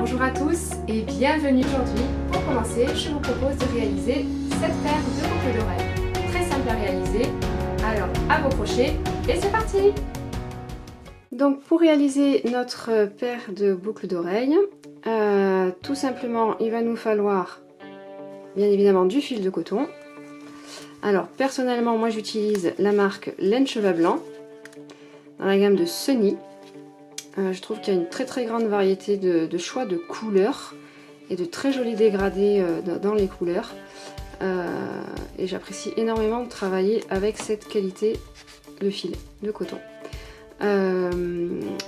Bonjour à tous et bienvenue aujourd'hui. Pour commencer, je vous propose de réaliser cette paire de boucles d'oreilles. Très simple à réaliser, alors à vos crochets et c'est parti! Donc pour réaliser notre paire de boucles d'oreilles, tout simplement il va nous falloir bien évidemment du fil de coton. Alors personnellement moi j'utilise la marque Laine Cheval Blanc dans la gamme de Sunny. Je trouve qu'il y a une très grande variété de choix de couleurs et de très jolis dégradés dans les couleurs. Et j'apprécie énormément de travailler avec cette qualité de fil de coton.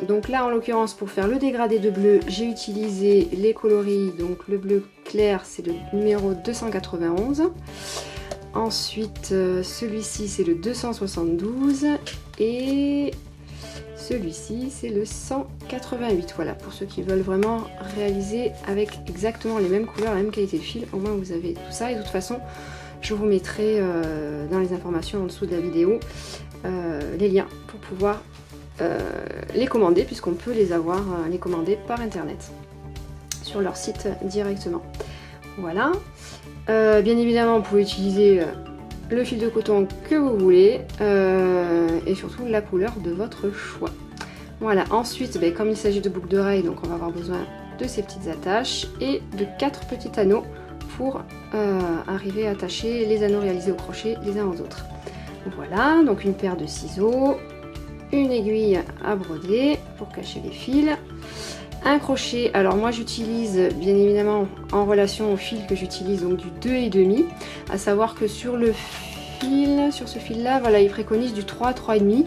Donc là en l'occurrence pour faire le dégradé de bleu, j'ai utilisé les coloris. Donc le bleu clair c'est le numéro 291. Ensuite celui-ci c'est le 272 et celui-ci c'est le 188, voilà, pour ceux qui veulent vraiment réaliser avec exactement les mêmes couleurs, la même qualité de fil, au moins vous avez tout ça. Et de toute façon, je vous mettrai dans les informations en dessous de la vidéo les liens pour pouvoir les commander, puisqu'on peut les avoir, les commander par internet, sur leur site directement. Voilà. Bien évidemment, vous pouvez utiliser le fil de coton que vous voulez et surtout la couleur de votre choix. Voilà, ensuite comme il s'agit de boucles d'oreilles, donc on va avoir besoin de ces petites attaches et de 4 petits anneaux pour arriver à attacher les anneaux réalisés au crochet les uns aux autres. Voilà, donc une paire de ciseaux, une aiguille à broder pour cacher les fils, un crochet. Alors moi j'utilise bien évidemment en relation au fil que j'utilise, donc du 2,5, à savoir que sur le fil, sur ce fil là, voilà, il préconise du 3,5,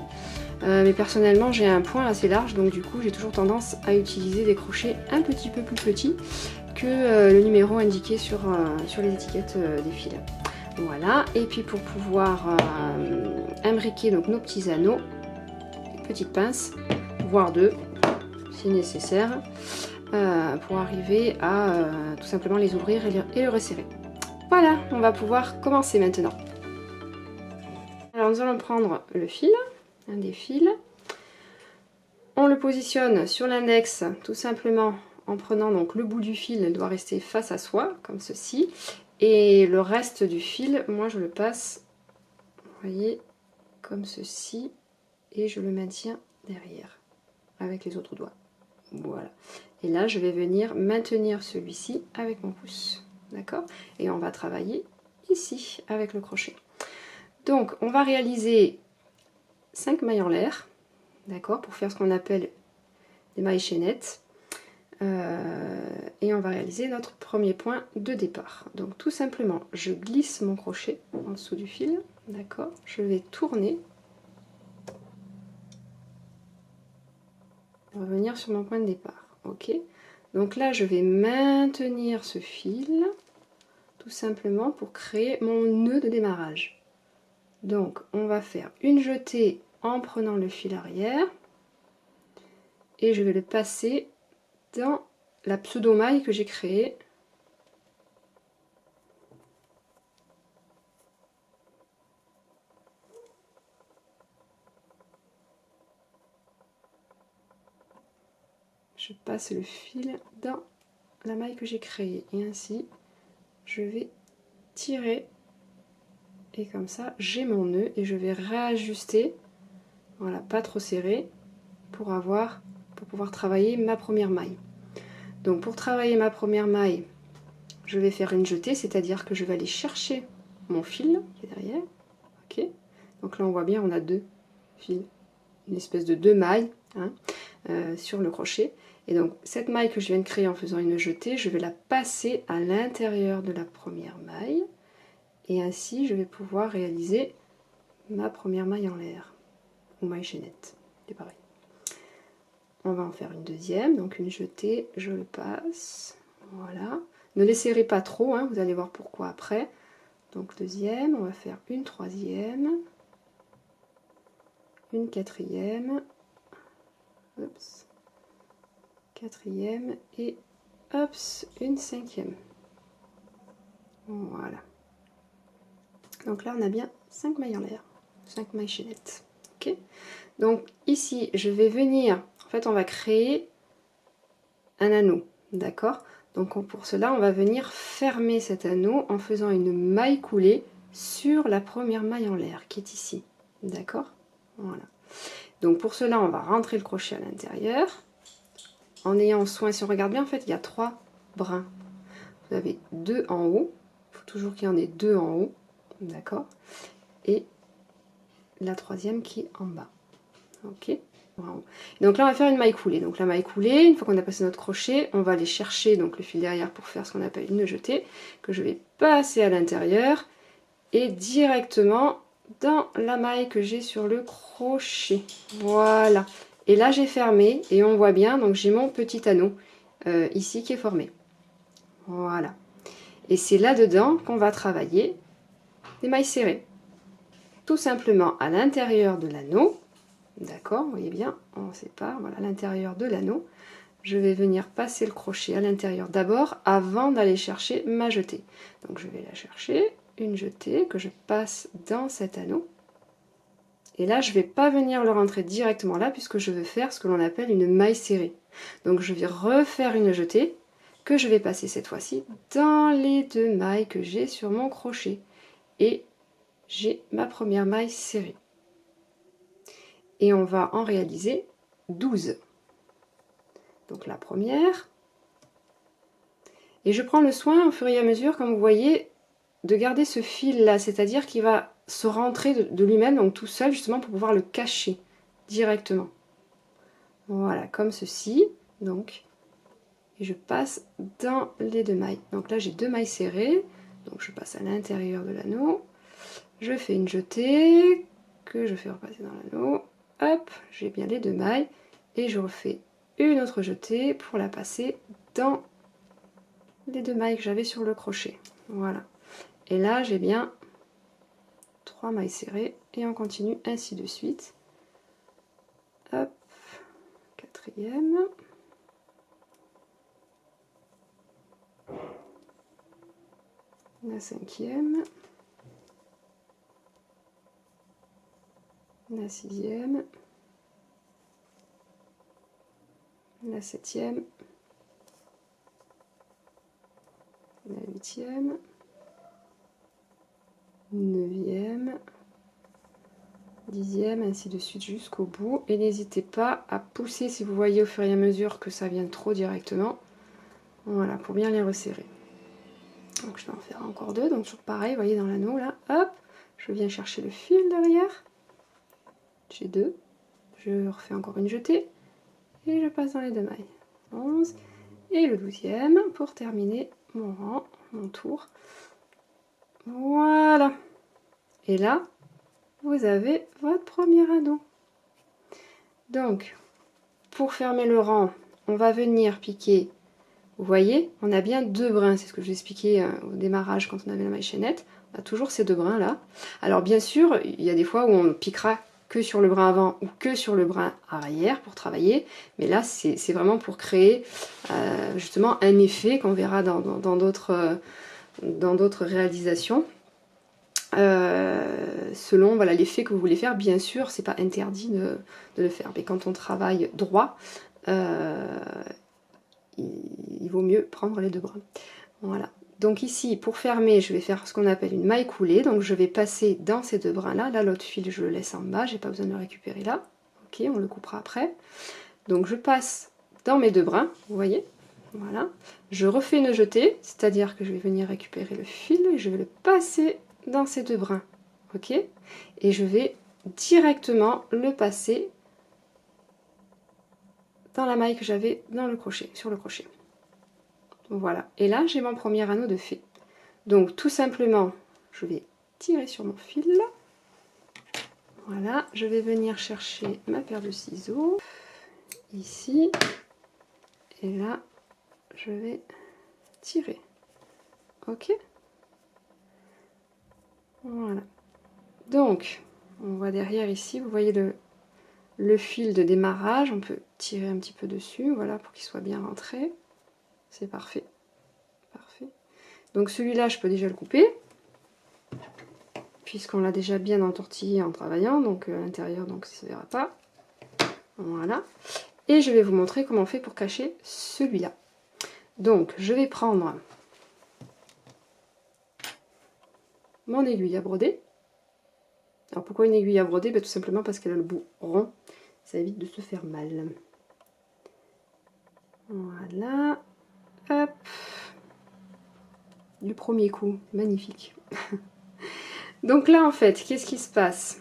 mais personnellement j'ai un point assez large, donc du coup j'ai toujours tendance à utiliser des crochets un petit peu plus petits que le numéro indiqué sur les étiquettes des fils. Voilà, et puis pour pouvoir imbriquer donc nos petits anneaux, une petite pince, voire deux si nécessaire, pour arriver à tout simplement les ouvrir et le resserrer. Voilà, on va pouvoir commencer maintenant. Alors nous allons prendre le fil, un des fils, on le positionne sur l'index tout simplement en prenant donc le bout du fil doit rester face à soi comme ceci, et le reste du fil moi je le passe, vous voyez, comme ceci, et je le maintiens derrière avec les autres doigts. Voilà, et là je vais venir maintenir celui-ci avec mon pouce, d'accord, et on va travailler ici avec le crochet. Donc on va réaliser 5 mailles en l'air, d'accord, pour faire ce qu'on appelle des mailles chaînettes, et on va réaliser notre premier point de départ. Donc tout simplement je glisse mon crochet en dessous du fil, d'accord, je vais tourner, revenir sur mon point de départ. Ok, donc là je vais maintenir ce fil tout simplement pour créer mon nœud de démarrage. Donc on va faire une jetée en prenant le fil arrière et je vais le passer dans la pseudo maille que j'ai créée. Je passe le fil dans la maille que j'ai créée et ainsi je vais tirer et comme ça j'ai mon nœud et je vais réajuster, voilà, pas trop serré pour pouvoir travailler ma première maille. Donc pour travailler ma première maille, je vais faire une jetée, c'est-à-dire que je vais aller chercher mon fil qui est derrière. Ok, donc là on voit bien, on a deux fils, une espèce de deux mailles hein, sur le crochet. Et donc cette maille que je viens de créer en faisant une jetée, je vais la passer à l'intérieur de la première maille et ainsi je vais pouvoir réaliser ma première maille en l'air ou maille chaînette, c'est pareil. On va en faire une deuxième, donc une jetée, je le passe, voilà. Ne les serrez pas trop, hein, vous allez voir pourquoi après. Donc deuxième, on va faire une troisième, une quatrième, oups, quatrième et oups, une cinquième. Voilà. Donc là on a bien 5 mailles en l'air, 5 mailles chaînettes. Ok. Donc ici je vais venir, en fait on va créer un anneau, d'accord? Donc pour cela, on va venir fermer cet anneau en faisant une maille coulée sur la première maille en l'air qui est ici, d'accord? Voilà. Donc pour cela, on va rentrer le crochet à l'intérieur en ayant soin. Si on regarde bien, en fait, il y a 3 brins. Vous avez 2 en haut, il faut toujours qu'il y en ait 2 en haut, d'accord? Et la troisième qui est en bas, ok? Donc là on va faire une maille coulée. Donc la maille coulée, une fois qu'on a passé notre crochet, on va aller chercher donc le fil derrière pour faire ce qu'on appelle une jetée, que je vais passer à l'intérieur et directement dans la maille que j'ai sur le crochet. Voilà. Et là j'ai fermé et on voit bien, donc j'ai mon petit anneau ici qui est formé. Voilà. Et c'est là-dedans qu'on va travailler des mailles serrées. Tout simplement à l'intérieur de l'anneau. D'accord, vous voyez bien, on sépare, voilà, à l'intérieur de l'anneau. Je vais venir passer le crochet à l'intérieur d'abord, avant d'aller chercher ma jetée. Donc je vais la chercher, une jetée que je passe dans cet anneau. Et là, je ne vais pas venir le rentrer directement là, puisque je veux faire ce que l'on appelle une maille serrée. Donc je vais refaire une jetée, que je vais passer cette fois-ci dans les 2 mailles que j'ai sur mon crochet. Et j'ai ma première maille serrée. Et on va en réaliser 12. Donc la première. Et je prends le soin au fur et à mesure, comme vous voyez, de garder ce fil là, c'est-à-dire qu'il va se rentrer de lui-même, donc tout seul, justement pour pouvoir le cacher directement. Voilà, comme ceci. Donc, et je passe dans les 2 mailles. Donc là j'ai 2 mailles serrées, donc je passe à l'intérieur de l'anneau. Je fais une jetée que je fais repasser dans l'anneau. Hop, j'ai bien les 2 mailles et je refais une autre jetée pour la passer dans les 2 mailles que j'avais sur le crochet. Voilà. Et là, j'ai bien 3 mailles serrées et on continue ainsi de suite. Hop, quatrième. La cinquième. La sixième. La septième. La huitième. Neuvième. Dixième, ainsi de suite jusqu'au bout. Et n'hésitez pas à pousser si vous voyez au fur et à mesure que ça vient trop directement. Voilà, pour bien les resserrer. Donc je vais en faire encore 2, donc toujours pareil, vous voyez dans l'anneau là, hop, je viens chercher le fil derrière. J'ai 2, je refais encore une jetée et je passe dans les 2 mailles. 11 et le 12e pour terminer mon rang, mon tour. Voilà. Et là, vous avez votre premier anneau. Donc, pour fermer le rang, on va venir piquer. Vous voyez, on a bien 2 brins, c'est ce que je vous expliquais au démarrage quand on avait la maille chaînette. On a toujours ces 2 brins là. Alors bien sûr, il y a des fois où on piquera que sur le brin avant ou que sur le brin arrière pour travailler. Mais là, c'est vraiment pour créer justement un effet qu'on verra dans d'autres réalisations. Selon voilà, l'effet que vous voulez faire, bien sûr, c'est pas interdit de le faire. Mais quand on travaille droit, il vaut mieux prendre les 2 brins. Voilà. Donc ici, pour fermer, je vais faire ce qu'on appelle une maille coulée. Donc je vais passer dans ces 2 brins-là. Là, l'autre fil, je le laisse en bas. J'ai pas besoin de le récupérer là. Ok, on le coupera après. Donc je passe dans mes 2 brins, vous voyez. Voilà. Je refais une jetée, c'est-à-dire que je vais venir récupérer le fil et je vais le passer dans ces 2 brins. Ok. Et je vais directement le passer dans la maille que j'avais dans le crochet, sur le crochet. Voilà, et là j'ai mon premier anneau de fée. Donc tout simplement, je vais tirer sur mon fil. Voilà, je vais venir chercher ma paire de ciseaux, ici, et là, je vais tirer. Ok. Voilà. Donc, on voit derrière ici, vous voyez le fil de démarrage, on peut tirer un petit peu dessus, voilà, pour qu'il soit bien rentré. C'est parfait. Parfait. Donc celui-là, je peux déjà le couper, puisqu'on l'a déjà bien entortillé en travaillant, donc à l'intérieur, donc ça ne se verra pas. Voilà. Et je vais vous montrer comment on fait pour cacher celui-là. Donc je vais prendre mon aiguille à broder. Alors pourquoi une aiguille à broder? Tout simplement parce qu'elle a le bout rond, ça évite de se faire mal. Voilà, hop, du premier coup, magnifique. Donc là en fait, qu'est-ce qui se passe?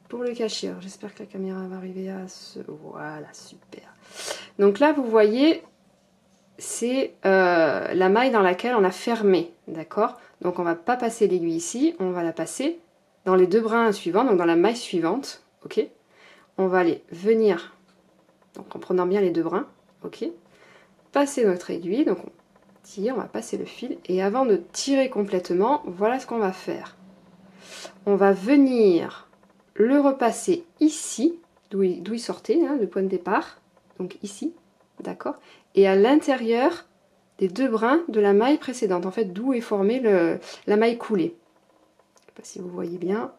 Pour le cacher, j'espère que la caméra va arriver à se... Voilà, super. Donc là vous voyez, c'est la maille dans laquelle on a fermé, d'accord? Donc on va pas passer l'aiguille ici, on va la passer dans les deux brins suivants, donc dans la maille suivante, ok? On va aller venir, donc en prenant bien les deux brins, ok? Passer notre aiguille, donc on tire, on va passer le fil, et avant de tirer complètement, voilà ce qu'on va faire. On va venir le repasser ici, d'où il sortait, hein, le point de départ, donc ici, d'accord? Et à l'intérieur des deux brins de la maille précédente, en fait, d'où est formée la maille coulée. Je ne sais pas si vous voyez bien.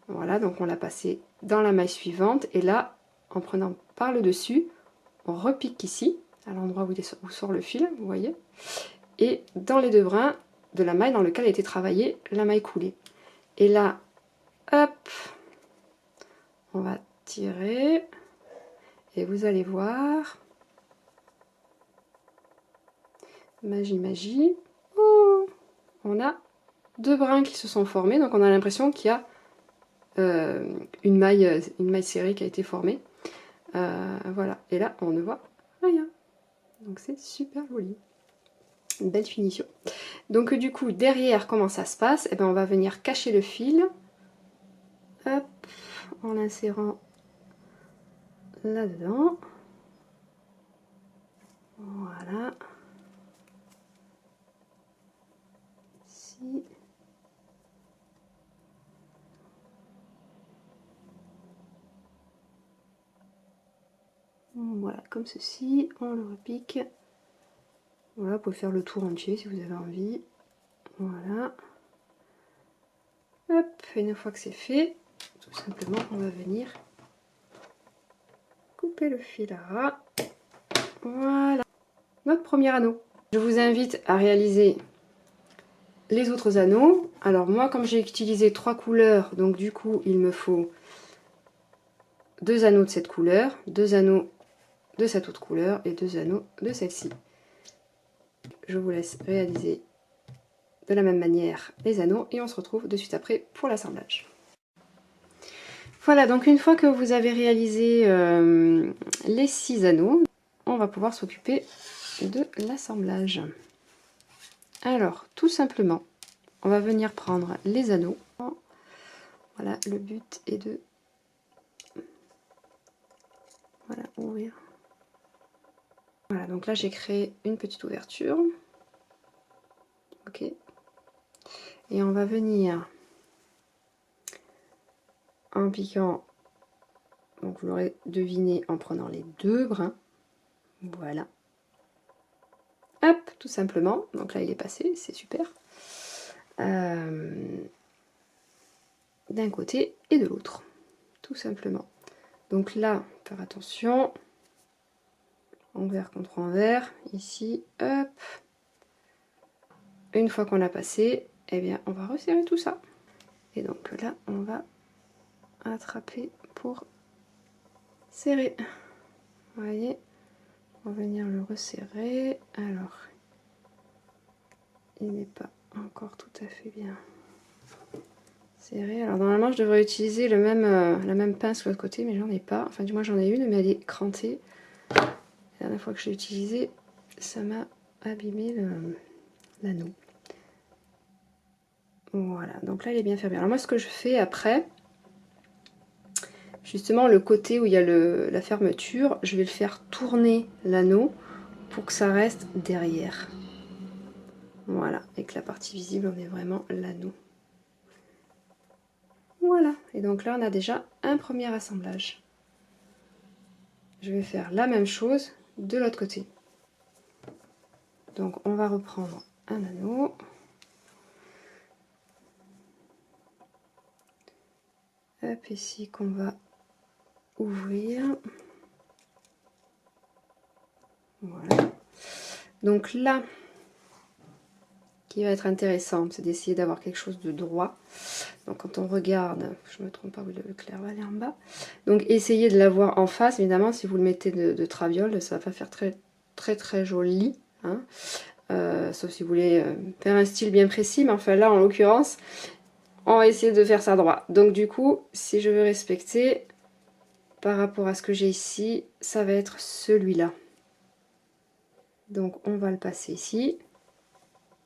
Voilà, donc on l'a passé dans la maille suivante, et là, en prenant par le dessus, on repique ici, à l'endroit où sort le fil, vous voyez, et dans les deux brins de la maille dans lequel a été travaillée la maille coulée. Et là, hop, on va tirer, et vous allez voir, magie, magie, oh, on a deux brins qui se sont formés, donc on a l'impression qu'il y a une maille serrée qui a été formée. Voilà, et là on ne voit rien, donc c'est super joli, une belle finition. Donc du coup derrière comment ça se passe, on va venir cacher le fil, hop, en l'insérant là dedans, voilà, ici. Voilà, comme ceci, on le repique. Voilà, vous pouvez faire le tour entier si vous avez envie. Voilà. Hop, et une fois que c'est fait, tout simplement, on va venir couper le fil à ras. Voilà, notre premier anneau. Je vous invite à réaliser les autres anneaux. Alors moi, comme j'ai utilisé 3 couleurs, donc du coup, il me faut 2 anneaux de cette couleur, 2 anneaux de cette autre couleur et 2 anneaux de celle-ci. Je vous laisse réaliser de la même manière les anneaux et on se retrouve de suite après pour l'assemblage. Voilà, donc une fois que vous avez réalisé les 6 anneaux, on va pouvoir s'occuper de l'assemblage. Alors, tout simplement, on va venir prendre les anneaux. Voilà, le but est de ouvrir. Voilà, donc là j'ai créé une petite ouverture. Ok. Et on va venir en piquant, donc vous l'aurez deviné en prenant les deux brins. Voilà. Hop, tout simplement. Donc là il est passé, c'est super. D'un côté et de l'autre, tout simplement. Donc là, faire attention. Envers contre envers, ici, hop. Une fois qu'on l'a passé, eh bien on va resserrer tout ça. Et donc là, on va attraper pour serrer. Vous voyez, on va venir le resserrer. Alors, il n'est pas encore tout à fait bien serré. Alors normalement, je devrais utiliser la même pince de l'autre côté, mais j'en ai pas. Enfin, du moins, j'en ai une, mais elle est crantée. La dernière fois que je l'ai utilisée, ça m'a abîmé l'anneau. Voilà, donc là il est bien fermé. Alors moi ce que je fais après, justement le côté où il y a la fermeture, je vais le faire tourner l'anneau pour que ça reste derrière. Voilà, et que la partie visible on ait vraiment l'anneau. Voilà, et donc là on a déjà un premier assemblage. Je vais faire la même chose de l'autre côté. Donc on va reprendre un anneau. Hop, ici qu'on va ouvrir. Voilà. Donc là, qui va être intéressant, c'est d'essayer d'avoir quelque chose de droit. Donc quand on regarde, je ne me trompe pas, oui, le clair va aller en bas. Donc essayez de l'avoir en face, évidemment, si vous le mettez de traviole, ça va pas faire très joli. Hein. Sauf si vous voulez faire un style bien précis, mais enfin là, en l'occurrence, on va essayer de faire ça droit. Donc du coup, si je veux respecter, par rapport à ce que j'ai ici, ça va être celui-là. Donc on va le passer ici.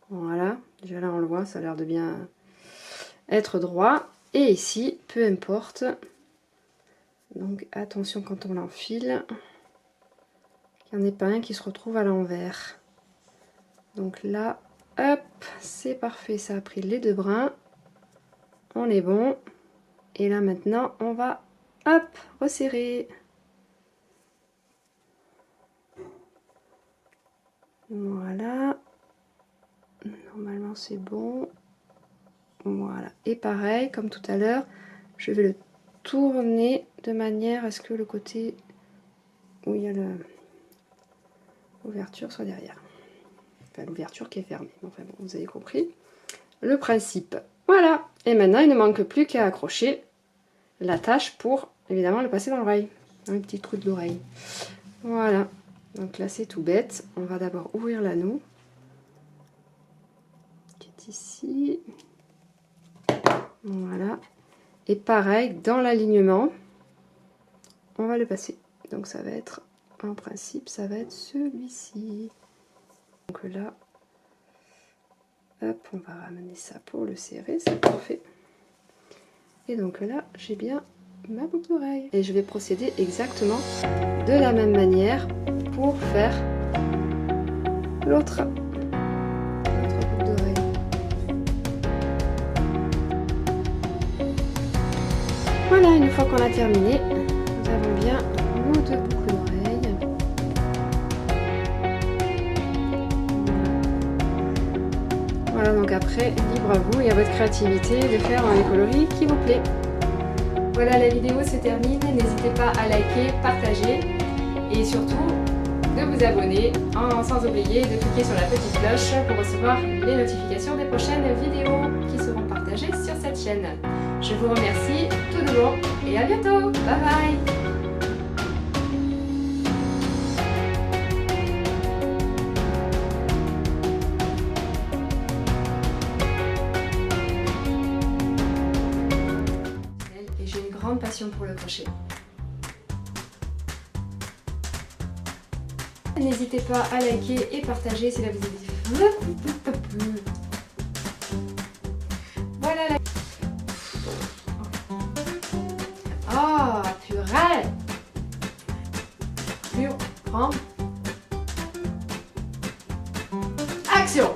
Voilà, déjà là on le voit, ça a l'air de bien être droit. Et ici, peu importe. Donc attention quand on l'enfile, qu'il n'y en ait pas un qui se retrouve à l'envers. Donc là, hop, c'est parfait, ça a pris les deux brins. On est bon. Et là maintenant, on va, hop, resserrer. Voilà. Normalement c'est bon. Voilà. Et pareil, comme tout à l'heure, je vais le tourner de manière à ce que le côté où il y a l'ouverture soit derrière. Enfin, l'ouverture qui est fermée. Enfin bon, vous avez compris le principe. Voilà. Et maintenant, il ne manque plus qu'à accrocher l'attache pour, évidemment, le passer dans l'oreille. Dans le petit trou de l'oreille. Voilà. Donc là, c'est tout bête. On va d'abord ouvrir l'anneau. Qui est ici. Voilà. Et pareil, dans l'alignement, on va le passer. Donc ça va être, en principe, ça va être celui-ci. Donc là, hop, on va ramener ça pour le serrer, c'est parfait. Et donc là, j'ai bien ma boucle d'oreille. Et je vais procéder exactement de la même manière pour faire l'autre boucle d'oreille. Voilà, une fois qu'on a terminé, nous avons bien nos deux boucles d'oreilles. Voilà, donc après, libre à vous et à votre créativité de faire un coloris qui vous plaît. Voilà, la vidéo se termine. N'hésitez pas à liker, partager et surtout de vous abonner, sans oublier de cliquer sur la petite cloche pour recevoir les notifications des prochaines vidéos qui seront partagées sur cette chaîne. Je vous remercie tout de bon et à bientôt. Bye bye. Et j'ai une grande passion pour le crochet. N'hésitez pas à liker et partager si la vidéo vous a plu. Voilà la... Oh, purée! Prends. Action!